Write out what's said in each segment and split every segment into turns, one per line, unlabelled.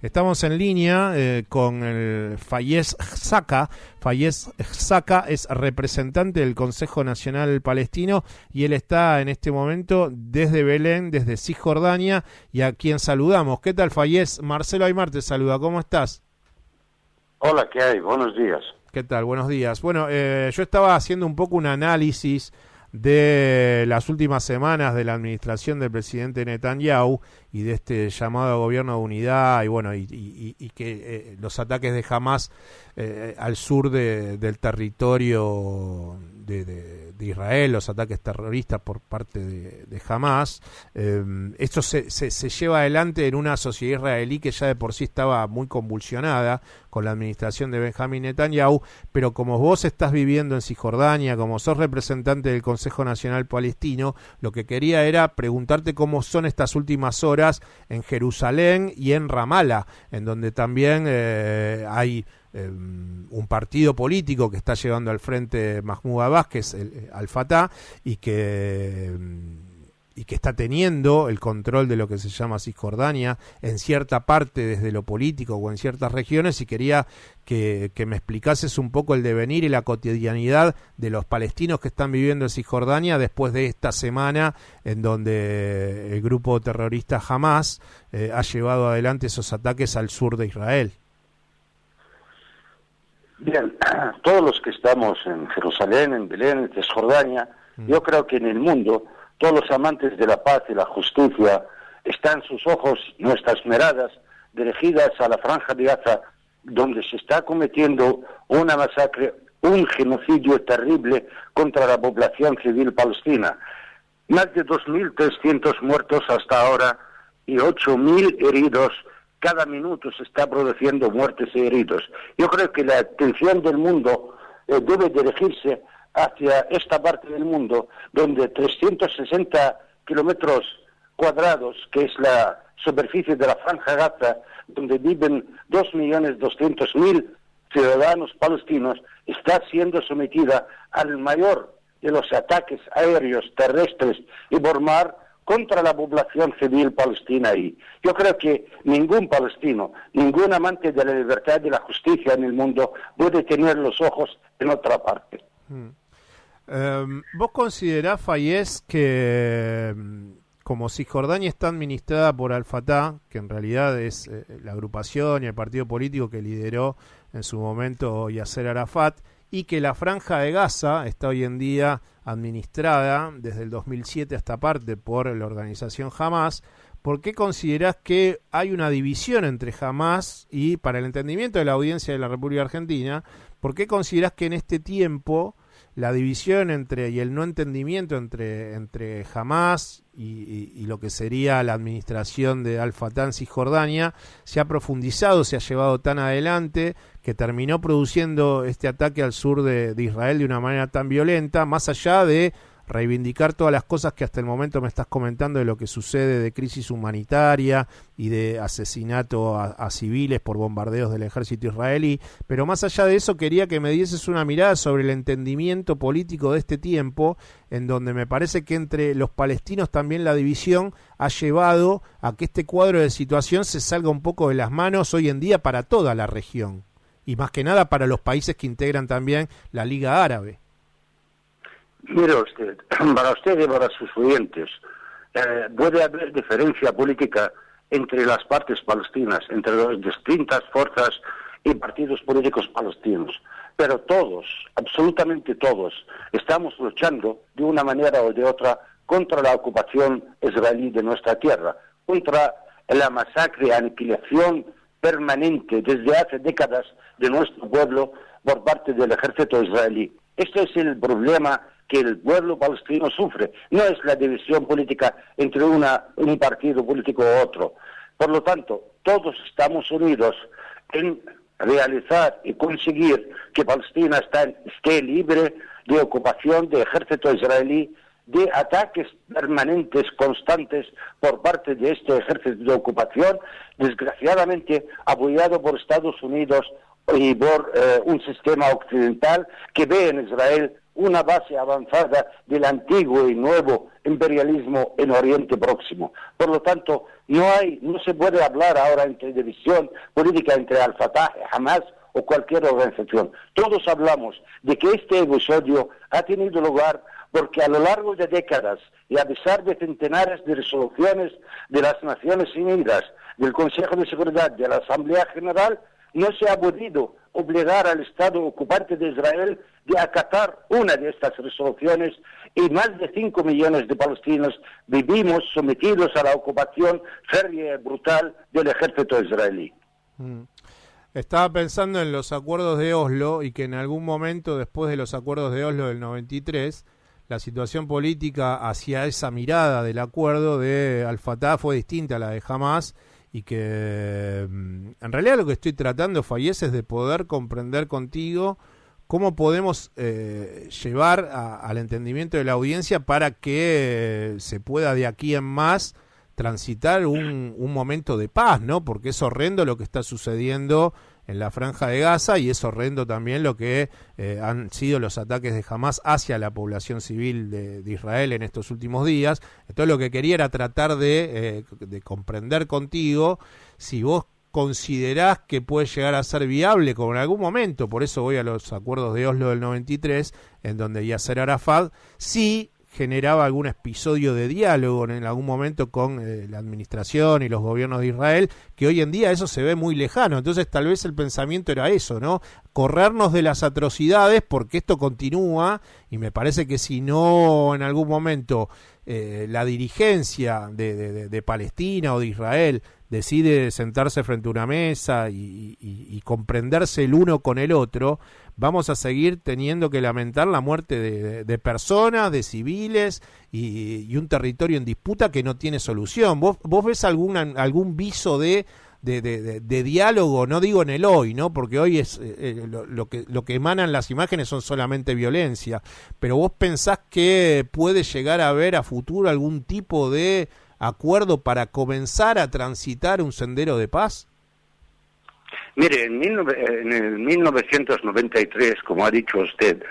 Estamos en línea con el Fayez Zaka. Fayez Zaka es representante del Consejo Nacional Palestino y él está en este momento desde Belén, desde Cisjordania, y a quien saludamos. ¿Qué tal, Fayez? Marcelo Aymar te saluda. ¿Cómo estás?
Hola, ¿qué hay? Buenos días.
¿Qué tal? Buenos días. Bueno, yo estaba haciendo un poco un análisis de las últimas semanas de la administración del presidente Netanyahu y de este llamado a gobierno de unidad y bueno y que los ataques de Hamas al sur del territorio de Israel, los ataques terroristas por parte de Hamas, esto se lleva adelante en una sociedad israelí que ya de por sí estaba muy convulsionada con la administración de Benjamín Netanyahu, pero como vos estás viviendo en Cisjordania, como sos representante del Consejo Nacional Palestino, lo que quería era preguntarte cómo son estas últimas horas en Jerusalén y en Ramallah, en donde también hay un partido político que está llevando al frente Mahmoud Abbas, que es el Al-Fatah, y que está teniendo el control de lo que se llama Cisjordania en cierta parte desde lo político o en ciertas regiones, y quería que me explicases un poco el devenir y la cotidianidad de los palestinos que están viviendo en Cisjordania después de esta semana en donde el grupo terrorista Hamas ha llevado adelante esos ataques al sur de Israel.
Bien, todos los que estamos en Jerusalén, en Belén, en Cisjordania, yo creo que en el mundo todos los amantes de la paz y la justicia están sus ojos, nuestras miradas, dirigidas a la Franja de Gaza, donde se está cometiendo una masacre, un genocidio terrible contra la población civil palestina. Más de 2.300 muertos hasta ahora y 8.000 heridos. Cada minuto se está produciendo muertes y heridos. Yo creo que la atención del mundo debe dirigirse hacia esta parte del mundo, donde 360 kilómetros cuadrados, que es la superficie de la Franja Gaza, donde viven 2.200.000 ciudadanos palestinos, está siendo sometida al mayor de los ataques aéreos, terrestres y por mar contra la población civil palestina. Y yo creo que ningún palestino, ningún amante de la libertad y de la justicia en el mundo puede tener los ojos en otra parte.
¿Vos considerás, Fayez, que como Cisjordania está administrada por Al-Fatah, que en realidad es la agrupación y el partido político que lideró en su momento Yasser Arafat, y que la Franja de Gaza está hoy en día administrada desde el 2007 hasta parte por la organización Hamas, ¿por qué considerás que hay una división entre Hamas y, para el entendimiento de la audiencia de la República Argentina, por qué considerás que en este tiempo la división y el no entendimiento entre Hamas y lo que sería la administración de Al-Fatah en Cisjordania se ha profundizado, se ha llevado tan adelante que terminó produciendo este ataque al sur de Israel de una manera tan violenta, más allá de reivindicar todas las cosas que hasta el momento me estás comentando de lo que sucede de crisis humanitaria y de asesinato a civiles por bombardeos del ejército israelí, pero más allá de eso quería que me dieses una mirada sobre el entendimiento político de este tiempo, en donde me parece que entre los palestinos también la división ha llevado a que este cuadro de situación se salga un poco de las manos hoy en día para toda la región, y más que nada para los países que integran también la Liga Árabe.
Mire usted, para usted y para sus oyentes, puede haber diferencia política entre las partes palestinas, entre las distintas fuerzas y partidos políticos palestinos, pero todos, absolutamente todos, estamos luchando de una manera o de otra contra la ocupación israelí de nuestra tierra, contra la masacre y aniquilación permanente desde hace décadas de nuestro pueblo por parte del ejército israelí. Este es el problema que el pueblo palestino sufre, no es la división política entre un partido político u otro. Por lo tanto, todos estamos unidos en realizar y conseguir que Palestina esté libre de ocupación del ejército israelí, de ataques permanentes, constantes por parte de este ejército de ocupación, desgraciadamente apoyado por Estados Unidos y por un sistema occidental que ve en Israel una base avanzada del antiguo y nuevo imperialismo en Oriente Próximo. Por lo tanto, no se puede hablar ahora entre división política entre Al-Fatah, Hamas o cualquier organización. Todos hablamos de que este episodio ha tenido lugar porque a lo largo de décadas y a pesar de centenares de resoluciones de las Naciones Unidas, del Consejo de Seguridad, de la Asamblea General, no se ha podido obligar al Estado ocupante de Israel de acatar una de estas resoluciones y más de 5 millones de palestinos vivimos sometidos a la ocupación férrea y brutal del ejército israelí.
Estaba pensando en los acuerdos de Oslo y que en algún momento después de los acuerdos de Oslo del 93 la situación política hacia esa mirada del acuerdo de Al-Fatah fue distinta a la de Hamas y que en realidad lo que estoy tratando, Fayez, es de poder comprender contigo cómo podemos llevar al entendimiento de la audiencia para que se pueda de aquí en más transitar un momento de paz, ¿no? Porque es horrendo lo que está sucediendo en la Franja de Gaza y es horrendo también lo que han sido los ataques de Hamas hacia la población civil de Israel en estos últimos días. Entonces lo que quería era tratar de comprender contigo si vos considerás que puede llegar a ser viable como en algún momento, por eso voy a los acuerdos de Oslo del 93, en donde Yasser Arafat sí generaba algún episodio de diálogo en algún momento con la administración y los gobiernos de Israel, que hoy en día eso se ve muy lejano. Entonces tal vez el pensamiento era eso, ¿no? Corrernos de las atrocidades porque esto continúa y me parece que si no en algún momento la dirigencia de Palestina o de Israel decide sentarse frente a una mesa y comprenderse el uno con el otro, vamos a seguir teniendo que lamentar la muerte de personas, de civiles y un territorio en disputa que no tiene solución. ¿Vos ves algún viso de diálogo? No digo en el hoy, ¿no? Porque hoy es lo que emanan las imágenes son solamente violencia, pero vos pensás que puede llegar a haber a futuro algún tipo de acuerdo para comenzar a transitar un sendero de paz?
Mire, en el 1993, como ha dicho usted,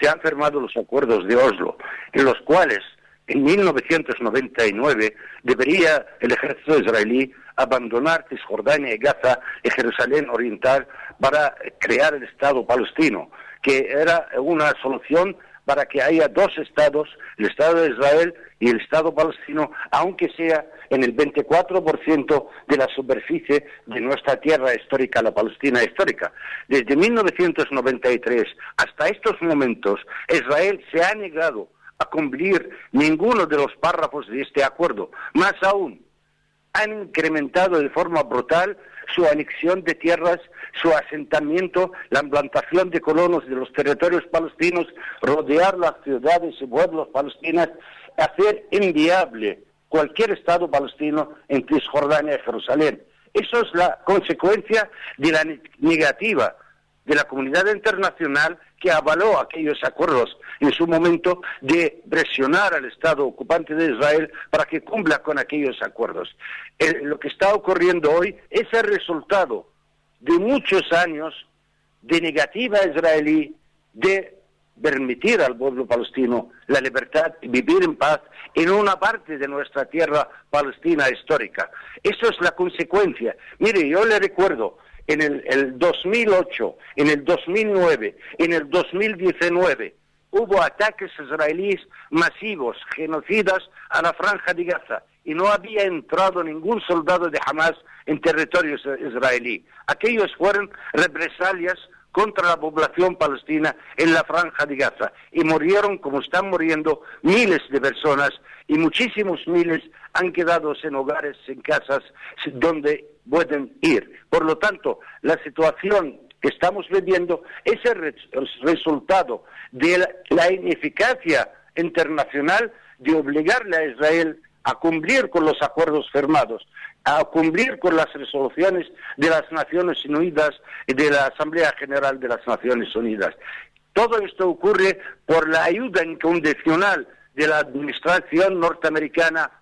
se han firmado los acuerdos de Oslo, en los cuales en 1999 debería el ejército israelí abandonar Cisjordania y Gaza y Jerusalén Oriental para crear el Estado palestino, que era una solución para que haya dos estados, el Estado de Israel y el Estado palestino, aunque sea en el 24% de la superficie de nuestra tierra histórica, la Palestina histórica. Desde 1993 hasta estos momentos, Israel se ha negado a cumplir ninguno de los párrafos de este acuerdo. Más aún, han incrementado de forma brutal su anexión de tierras, su asentamiento, la implantación de colonos de los territorios palestinos, rodear las ciudades y pueblos palestinos, hacer inviable cualquier Estado palestino en Cisjordania y Jerusalén. Eso es la consecuencia de la negativa de la comunidad internacional que avaló aquellos acuerdos en su momento de presionar al Estado ocupante de Israel para que cumpla con aquellos acuerdos. Lo que está ocurriendo hoy es el resultado de muchos años de negativa israelí de permitir al pueblo palestino la libertad y vivir en paz en una parte de nuestra tierra palestina histórica. Eso es la consecuencia. Mire, yo le recuerdo, en el 2008, en el 2009, en el 2019, hubo ataques israelíes masivos, genocidas a la Franja de Gaza, y no había entrado ningún soldado de Hamas en territorio israelí. Aquellos fueron represalias contra la población palestina en la Franja de Gaza, y murieron, como están muriendo, miles de personas, y muchísimos miles han quedado sin hogares, sin casas, donde pueden ir. Por lo tanto, la situación que estamos viviendo es el resultado de la ineficacia internacional de obligarle a Israel a cumplir con los acuerdos firmados, a cumplir con las resoluciones de las Naciones Unidas y de la Asamblea General de las Naciones Unidas. Todo esto ocurre por la ayuda incondicional de la administración norteamericana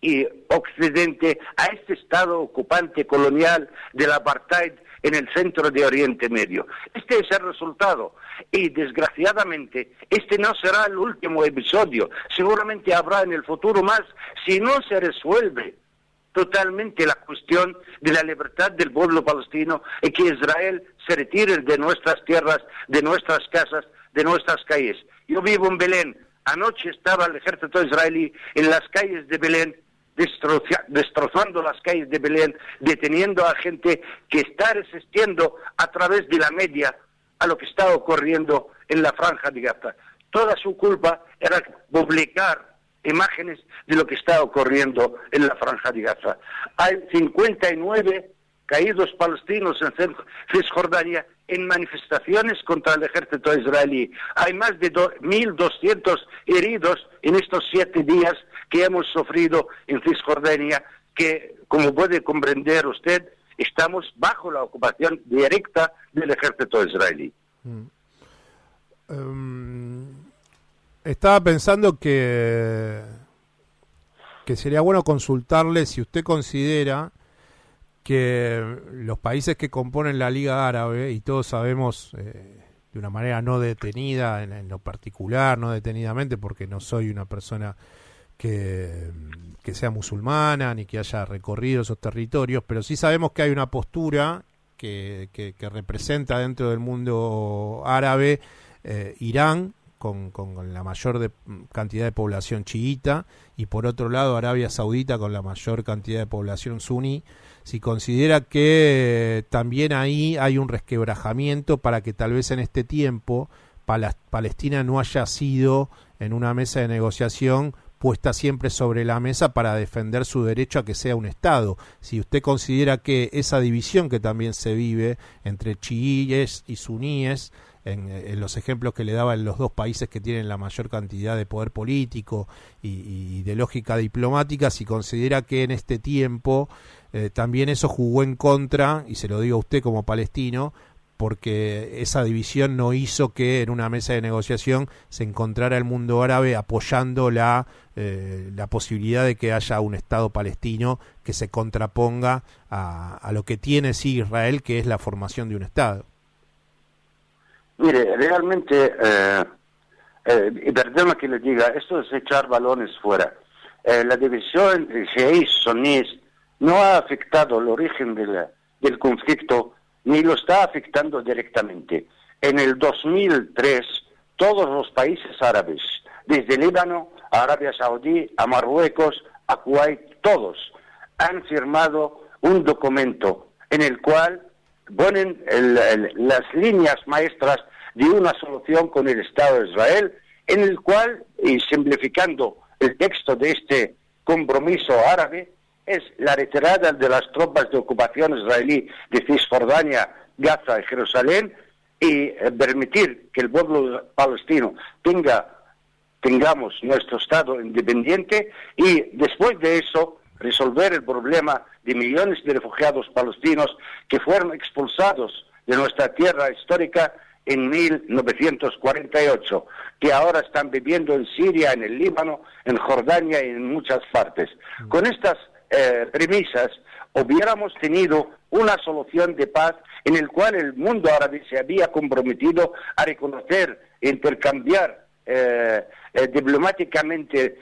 y Occidente a este Estado ocupante colonial del apartheid en el centro de Oriente Medio. Este es el resultado. Y desgraciadamente, este no será el último episodio. Seguramente habrá en el futuro más, si no se resuelve totalmente la cuestión de la libertad del pueblo palestino y que Israel se retire de nuestras tierras, de nuestras casas, de nuestras calles. Yo vivo en Belén. Anoche estaba el ejército israelí en las calles de Belén, destrozando las calles de Belén, deteniendo a gente que está resistiendo a través de la media a lo que está ocurriendo en la franja de Gaza. Toda su culpa era publicar imágenes de lo que está ocurriendo en la franja de Gaza. Hay 59 caídos palestinos en Cisjordania en manifestaciones contra el ejército israelí. Hay más de 1.200 heridos en estos 7 días que hemos sufrido en Cisjordania, que, como puede comprender usted, estamos bajo la ocupación directa del ejército israelí.
Estaba pensando que sería bueno consultarle si usted considera que los países que componen la Liga Árabe, y todos sabemos de una manera no detenida en lo particular, no detenidamente, porque no soy una persona que sea musulmana ni que haya recorrido esos territorios, pero sí sabemos que hay una postura que representa dentro del mundo árabe Irán, con la mayor cantidad de población chiita, y por otro lado Arabia Saudita con la mayor cantidad de población suní. Si considera que también ahí hay un resquebrajamiento para que tal vez en este tiempo Palestina no haya sido en una mesa de negociación puesta siempre sobre la mesa para defender su derecho a que sea un Estado. Si usted considera que esa división que también se vive entre chiíes y suníes, en los ejemplos que le daba en los dos países que tienen la mayor cantidad de poder político y de lógica diplomática, si considera que en este tiempo también eso jugó en contra, y se lo digo a usted como palestino, porque esa división no hizo que en una mesa de negociación se encontrara el mundo árabe apoyando la posibilidad de que haya un Estado palestino que se contraponga a lo que tiene sí Israel, que es la formación de un Estado.
Mire, realmente, y perdona que le diga, esto es echar balones fuera. La división entre chiíes y suníes no ha afectado el origen del conflicto, ni lo está afectando directamente. En el 2003, todos los países árabes, desde Líbano a Arabia Saudí, a Marruecos, a Kuwait, todos han firmado un documento en el cual ponen las líneas maestras de una solución con el Estado de Israel, en el cual, y simplificando el texto de este compromiso árabe, es la retirada de las tropas de ocupación israelí de Cisjordania, Gaza y Jerusalén, y permitir que el pueblo palestino tengamos nuestro Estado independiente, y después de eso resolver el problema de millones de refugiados palestinos que fueron expulsados de nuestra tierra histórica en 1948, que ahora están viviendo en Siria, en el Líbano, en Jordania y en muchas partes. Con estas premisas hubiéramos tenido una solución de paz en el cual el mundo árabe se había comprometido a reconocer, intercambiar diplomáticamente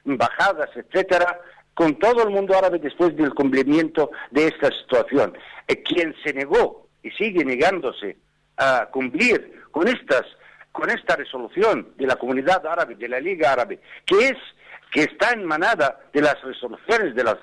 embajadas, etcétera, con todo el mundo árabe después del cumplimiento de esta situación. Quien se negó y sigue negándose a cumplir con esta resolución de la comunidad árabe, de la Liga Árabe, que está emanada de las resoluciones de las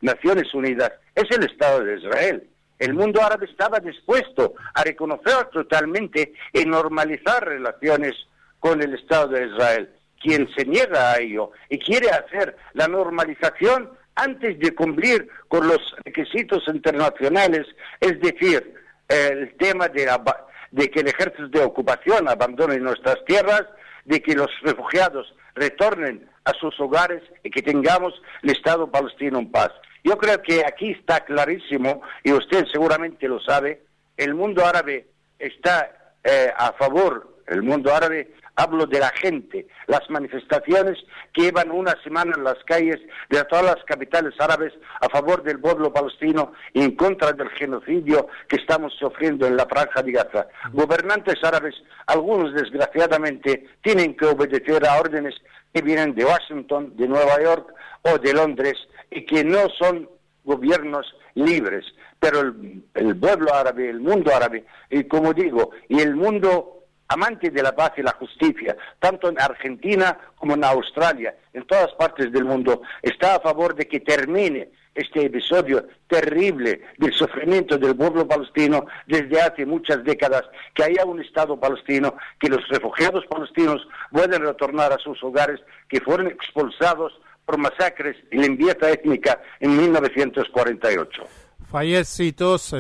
Naciones Unidas, es el Estado de Israel. El mundo árabe estaba dispuesto a reconocer totalmente y normalizar relaciones con el Estado de Israel. Quien se niega a ello y quiere hacer la normalización antes de cumplir con los requisitos internacionales, es decir, el tema de que el ejército de ocupación abandone nuestras tierras, de que los refugiados retornen a sus hogares y que tengamos el Estado palestino en paz. Yo creo que aquí está clarísimo, y usted seguramente lo sabe, el mundo árabe está a favor, el mundo árabe hablo de la gente, las manifestaciones que llevan una semana en las calles de todas las capitales árabes a favor del pueblo palestino y en contra del genocidio que estamos sufriendo en la Franja de Gaza. Gobernantes árabes, algunos desgraciadamente, tienen que obedecer a órdenes que vienen de Washington, de Nueva York o de Londres y que no son gobiernos libres. Pero el pueblo árabe, el mundo árabe, y como digo, y el mundo amante de la paz y la justicia, tanto en Argentina como en Australia, en todas partes del mundo, está a favor de que termine este episodio terrible del sufrimiento del pueblo palestino desde hace muchas décadas, que haya un Estado palestino, que los refugiados palestinos puedan retornar a sus hogares, que fueron expulsados por masacres y limpieza étnica en 1948.
Fayez, sí, todos,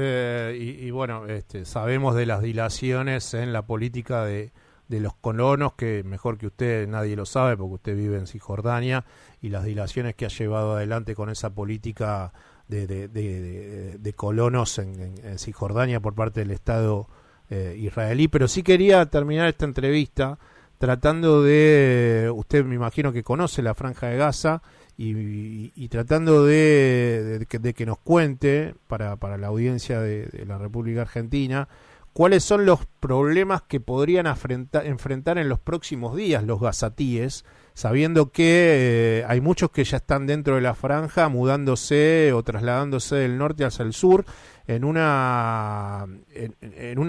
bueno, sabemos de las dilaciones en la política de los colonos, que mejor que usted nadie lo sabe porque usted vive en Cisjordania, y las dilaciones que ha llevado adelante con esa política de colonos en Cisjordania por parte del Estado israelí. Pero sí quería terminar esta entrevista tratando de, usted me imagino que conoce la Franja de Gaza, y tratando de que nos cuente para la audiencia de la República Argentina cuáles son los problemas que podrían enfrentar en los próximos días los gazatíes, sabiendo que hay muchos que ya están dentro de la franja, mudándose o trasladándose del norte hacia el sur, en una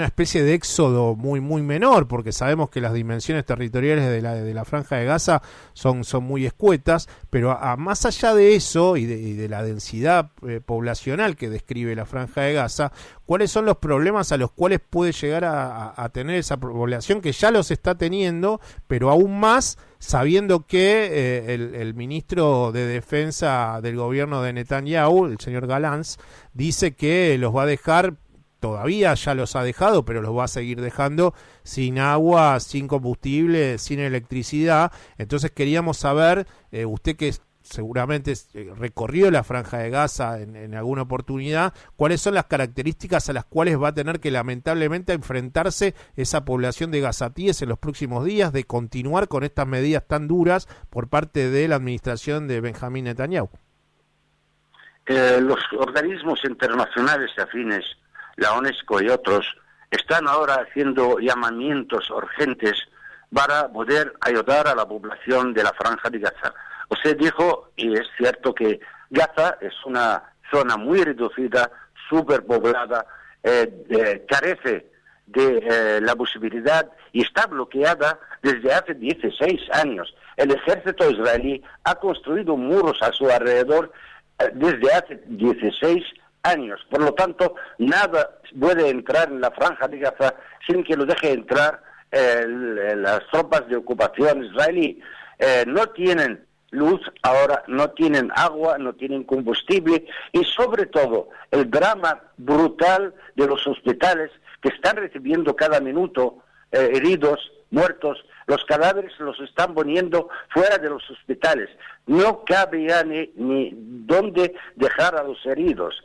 especie de éxodo muy menor, porque sabemos que las dimensiones territoriales de la Franja de Gaza son muy escuetas, pero más allá de eso y de la densidad poblacional que describe la Franja de Gaza, ¿cuáles son los problemas a los cuales puede llegar a tener esa población, que ya los está teniendo, pero aún más sabiendo que el ministro de Defensa del gobierno de Netanyahu, el señor Galantz, dice que los va a dejar, todavía ya los ha dejado, pero los va a seguir dejando sin agua, sin combustible, sin electricidad? Entonces queríamos saber, usted que seguramente recorrió la Franja de Gaza en alguna oportunidad, cuáles son las características a las cuales va a tener que lamentablemente enfrentarse esa población de gazatíes en los próximos días, de continuar con estas medidas tan duras por parte de la administración de Benjamín Netanyahu.
Los organismos internacionales afines, la UNESCO y otros, están ahora haciendo llamamientos urgentes para poder ayudar a la población de la Franja de Gaza. Usted dijo, y es cierto, que Gaza es una zona muy reducida, superpoblada, carece de la posibilidad y está bloqueada desde hace 16 años. El ejército israelí ha construido muros a su alrededor desde hace 16 años. Por lo tanto, nada puede entrar en la Franja de Gaza sin que lo deje entrar las tropas de ocupación israelí. No tienen luz ahora, no tienen agua, no tienen combustible, y sobre todo el drama brutal de los hospitales que están recibiendo cada minuto heridos, muertos. Los cadáveres los están poniendo fuera de los hospitales. No cabe ya ni dónde dejar a los heridos.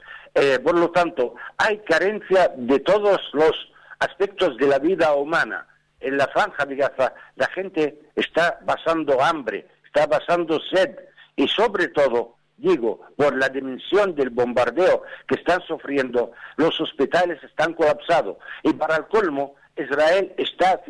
Por lo tanto, hay carencia de todos los aspectos de la vida humana. En la Franja de Gaza la gente está pasando hambre, está pasando sed, y sobre todo, digo, por la dimensión del bombardeo que están sufriendo, los hospitales están colapsados. Y para el colmo, Israel está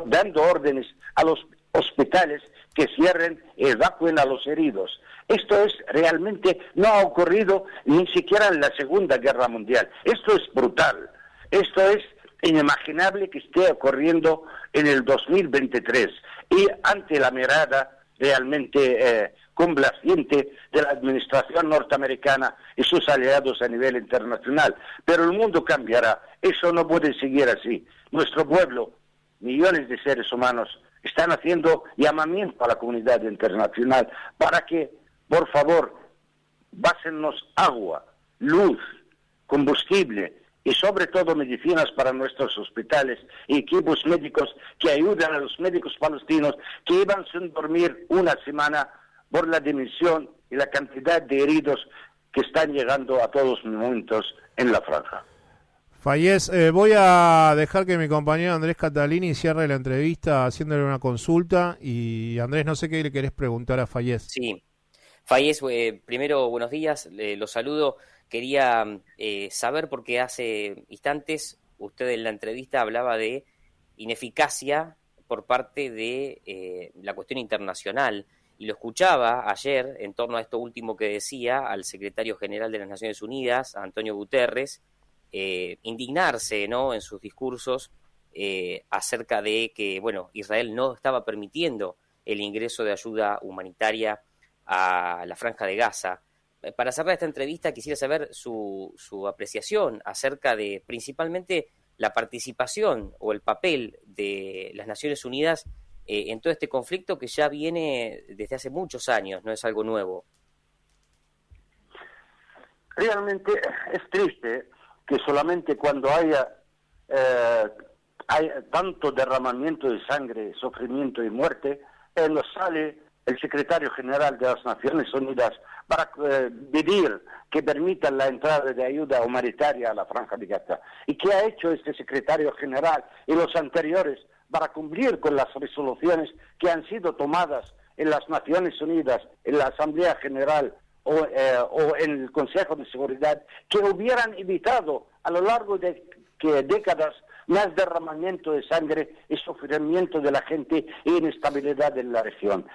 dando órdenes a los hospitales que cierren y evacúen a los heridos. Esto es realmente, no ha ocurrido ni siquiera en la Segunda Guerra Mundial. Esto es brutal. Esto es inimaginable que esté ocurriendo en el 2023. Y ante la mirada realmente complaciente de la administración norteamericana y sus aliados a nivel internacional. Pero el mundo cambiará. Eso no puede seguir así. Nuestro pueblo, millones de seres humanos, están haciendo llamamiento a la comunidad internacional para que, por favor, básennos agua, luz, combustible y sobre todo medicinas para nuestros hospitales y equipos médicos que ayuden a los médicos palestinos que iban sin dormir una semana por la dimensión y la cantidad de heridos que están llegando a todos los momentos en la franja.
Fayez, voy a dejar que mi compañero Andrés Catalini cierre la entrevista haciéndole una consulta. Y Andrés, no sé qué le querés preguntar a Fayez.
Sí, Fayez, primero buenos días, los saludo. Quería saber, porque hace instantes usted en la entrevista hablaba de ineficacia por parte de la cuestión internacional, y lo escuchaba ayer en torno a esto último que decía al secretario general de las Naciones Unidas, Antonio Guterres, indignarse, ¿no?, en sus discursos acerca de que, bueno, Israel no estaba permitiendo el ingreso de ayuda humanitaria a la Franja de Gaza. Para cerrar esta entrevista quisiera saber su apreciación acerca de principalmente la participación o el papel de las Naciones Unidas en todo este conflicto que ya viene desde hace muchos años, no es algo nuevo.
Realmente es triste que solamente cuando hay tanto derramamiento de sangre, sufrimiento y muerte, nos sale el secretario general de las Naciones Unidas para pedir que permitan la entrada de ayuda humanitaria a la Franja de Gaza. ¿Y qué ha hecho este secretario general y los anteriores para cumplir con las resoluciones que han sido tomadas en las Naciones Unidas, en la Asamblea General o en el Consejo de Seguridad, que hubieran evitado a lo largo de décadas más derramamiento de sangre y sufrimiento de la gente e inestabilidad en la región?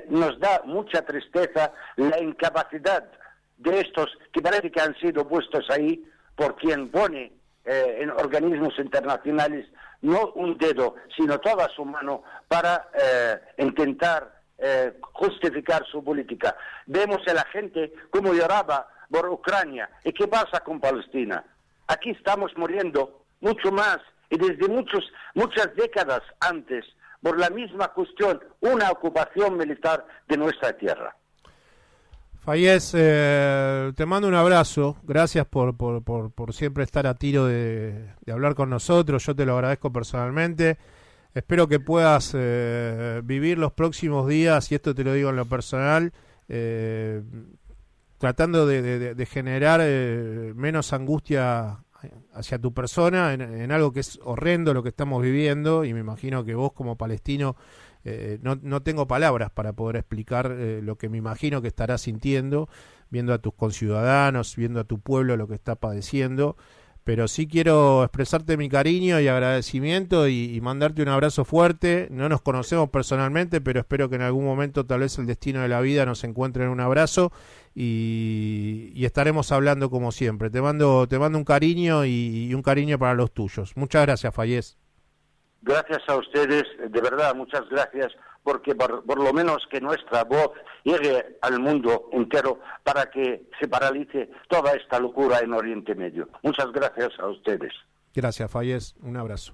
Nos da mucha tristeza la incapacidad de estos que parece que han sido puestos ahí por quien pone en organismos internacionales no un dedo, sino toda su mano para intentar justificar su política. Vemos a la gente cómo lloraba por Ucrania. ¿Y qué pasa con Palestina? Aquí estamos muriendo mucho más y desde muchas décadas antes por la misma cuestión, una ocupación militar de nuestra tierra.
Fayez, te mando un abrazo, gracias por siempre estar a tiro de hablar con nosotros, yo te lo agradezco personalmente, espero que puedas vivir los próximos días, y esto te lo digo en lo personal, tratando de generar menos angustia hacia tu persona en algo que es horrendo lo que estamos viviendo, y me imagino que vos como palestino no tengo palabras para poder explicar lo que me imagino que estarás sintiendo, viendo a tus conciudadanos, viendo a tu pueblo lo que está padeciendo, pero sí quiero expresarte mi cariño y agradecimiento y mandarte un abrazo fuerte. No nos conocemos personalmente, pero espero que en algún momento tal vez el destino de la vida nos encuentre en un abrazo y estaremos hablando como siempre. Te mando un cariño y un cariño para los tuyos. Muchas gracias, Fayez.
Gracias a ustedes, de verdad, muchas gracias, porque por lo menos que nuestra voz llegue al mundo entero para que se paralice toda esta locura en Oriente Medio. Muchas gracias a ustedes.
Gracias, Fayez. Un abrazo.